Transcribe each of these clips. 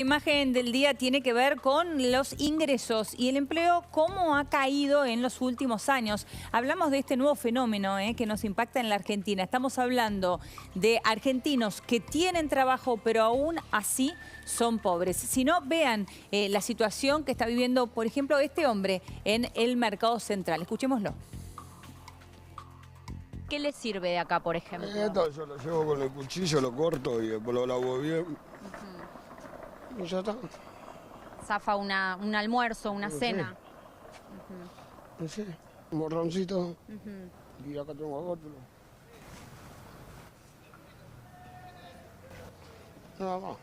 La imagen del día tiene que ver con los ingresos y el empleo, cómo ha caído en los últimos años. Hablamos de este nuevo fenómeno que nos impacta en la Argentina. Estamos hablando de argentinos que tienen trabajo, pero aún así son pobres. Si no, vean la situación que está viviendo, por ejemplo, este hombre en el Mercado Central. Escuchémoslo. ¿Qué le sirve de acá, por ejemplo? Esto yo lo llevo con el cuchillo, lo corto y después lo lavo bien. Y ya está. Zafa un almuerzo, una cena. No sé, un morroncito. Y acá tengo otro. Nada más.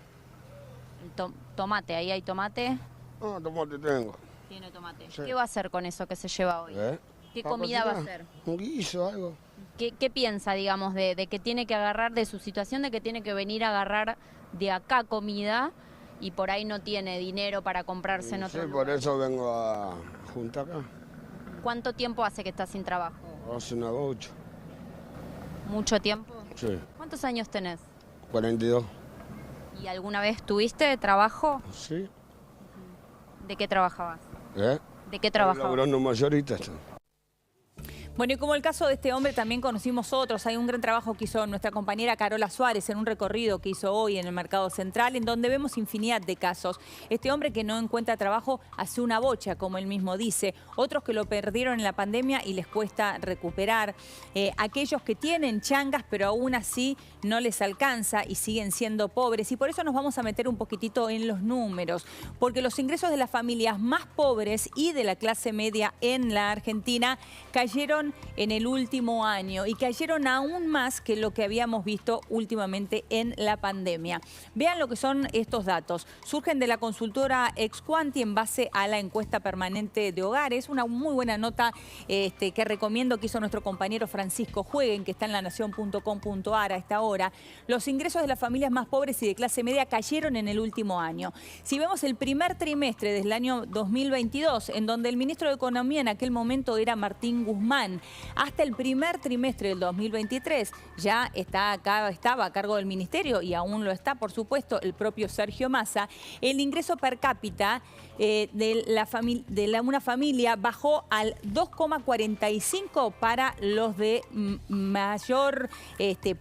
Tomate, ahí hay tomate. Ah, tomate tengo. Tiene tomate. Sí. ¿Qué va a hacer con eso que se lleva hoy? ¿Qué ¿Para comida va a cocinar? hacer? Un guiso, algo. ¿Qué piensa, digamos, de que tiene que agarrar, de su situación, de que tiene que venir a agarrar de acá comida y por ahí no tiene dinero para comprarse en otro Sí, lugar? por eso vengo a juntar acá. ¿Cuánto tiempo hace que está sin trabajo? Hace una 8. ¿Mucho tiempo? Sí, ¿Cuántos años tenés? 42. ¿Y alguna vez tuviste trabajo? Sí. ¿De qué trabajabas? ¿De qué Estoy trabajabas? laburando mayorista. Bueno, y como el caso de este hombre, también conocimos otros. Hay un gran trabajo que hizo nuestra compañera Carola Suárez en un recorrido que hizo hoy en el Mercado Central, en donde vemos infinidad de casos. Este hombre que no encuentra trabajo hace una bocha, como él mismo dice. Otros que lo perdieron en la pandemia y les cuesta recuperar. Aquellos que tienen changas, pero aún así no les alcanza y siguen siendo pobres. Y por eso nos vamos a meter un poquitito en los números. Porque los ingresos de las familias más pobres y de la clase media en la Argentina cayeron en el último año y cayeron aún más que lo que habíamos visto últimamente en la pandemia. Vean lo que son estos datos. Surgen de la consultora Exquanti en base a la encuesta permanente de hogares. Una muy buena nota que recomiendo que hizo nuestro compañero Francisco Jueguen, que está en lanacion.com.ar a esta hora. Los ingresos de las familias más pobres y de clase media cayeron en el último año. Si vemos el primer trimestre del año 2022, en donde el ministro de Economía en aquel momento era Martín Guzmán, hasta el primer trimestre del 2023 ya estaba a cargo del ministerio y aún lo está, por supuesto, el propio Sergio Massa. El ingreso per cápita de una familia bajó al 2,45 para los de mayor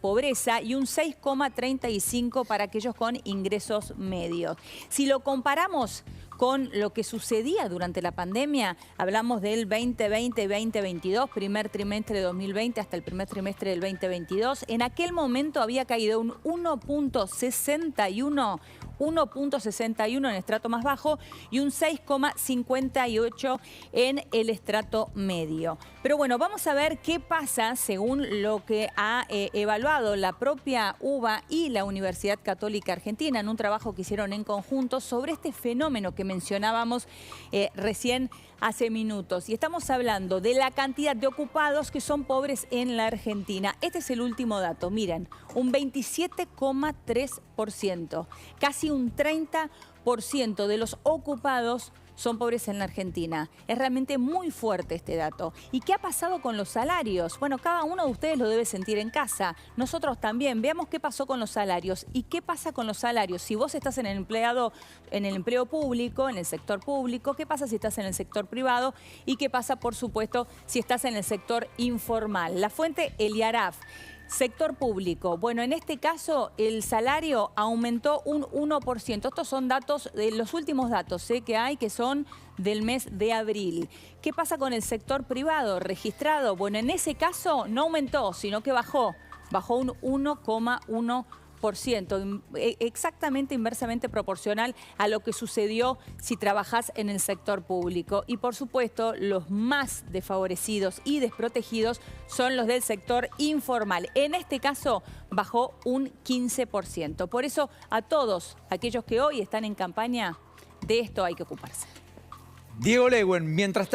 pobreza y un 6,35 para aquellos con ingresos medios. Si lo comparamos con lo que sucedía durante la pandemia, hablamos del 2020-2022, primer trimestre de 2020 hasta el primer trimestre del 2022, en aquel momento había caído un 1,61 en el estrato más bajo y un 6,58 en el estrato medio. Pero bueno, vamos a ver qué pasa según lo que ha evaluado la propia UBA y la Universidad Católica Argentina en un trabajo que hicieron en conjunto sobre este fenómeno que mencionábamos recién hace minutos. Y estamos hablando de la cantidad de ocupados que son pobres en la Argentina. Este es el último dato, miren, un 27,3%, casi un 30% de los ocupados son pobres en la Argentina. Es realmente muy fuerte este dato. ¿Y qué ha pasado con los salarios? Bueno, cada uno de ustedes lo debe sentir en casa. Nosotros también. Veamos qué pasó con los salarios. ¿Y qué pasa con los salarios? Si vos estás en el empleo público, en el sector público, ¿qué pasa si estás en el sector privado? ¿Y qué pasa, por supuesto, si estás en el sector informal? La fuente, el IARAF. Sector público. Bueno, en este caso el salario aumentó un 1%. Estos son datos, los últimos datos que hay, que son del mes de abril. ¿Qué pasa con el sector privado registrado? Bueno, en ese caso no aumentó, sino que bajó un 1,1%. Exactamente inversamente proporcional a lo que sucedió si trabajás en el sector público. Y por supuesto, los más desfavorecidos y desprotegidos son los del sector informal. En este caso, bajó un 15%. Por eso, a todos aquellos que hoy están en campaña, de esto hay que ocuparse. Diego Lewin, mientras tanto.